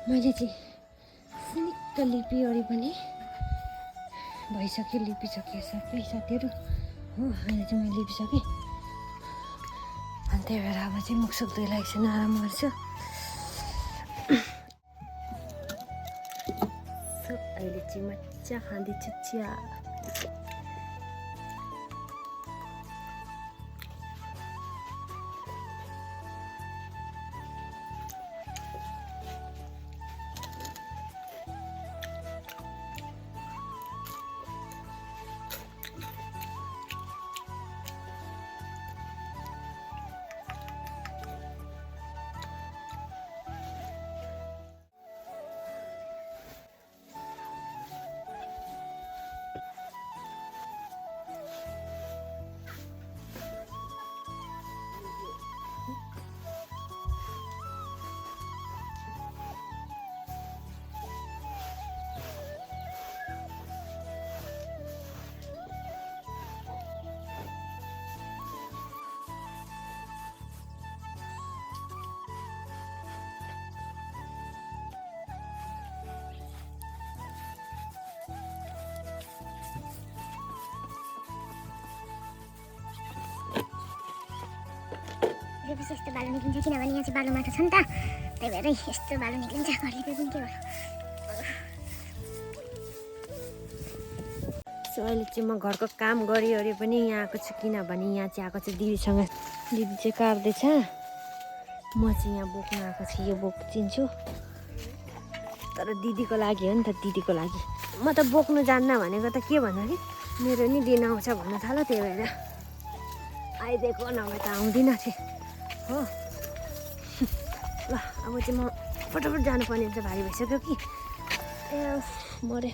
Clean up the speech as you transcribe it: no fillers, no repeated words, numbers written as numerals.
मैले चाहिँ सिनिक्क लिपिवरि पनि भइसक्यो, लिपिसकेँ सबै साथीहरू हो। अहिले चाहिँ मैले लिपिसकेँ अनि त्यही भएर अब चाहिँ मुखसुख धोएर एकछिन आराम गर्छु। अहिले चाहिँ मजा खाँदैछु चिया। यस्तो बालु निक्लिन्छ किनभने यहाँ चाहिँ बालु माटो छ नि त, त्यही भएर यस्तो बालु निक्लिन्छ। घरले पनि के भयो। सो अहिले चाहिँ म घरको काम गरिवरि पनि यहाँ आएको छु, किनभने यहाँ चाहिँ आएको छु दिदीसँग। दिदी चाहिँ काट्दैछ, म चाहिँ यहाँ बोक्न आएको छु। यो बोक चिन्छु तर दिदीको लागि हो नि त, दिदीको लागि। म त बोक्नु जान्न भनेको त के भन्दा कि मेरो नि दिन आउँछ भन्न थाल्यो, त्यही भएर आइदिएको, नभए त आउँदिनँ थिएँ हो। ल अब चाहिँ म फटाफट जानुपर्ने हुन्छ, भारी भइसक्यो कि। ए मरे।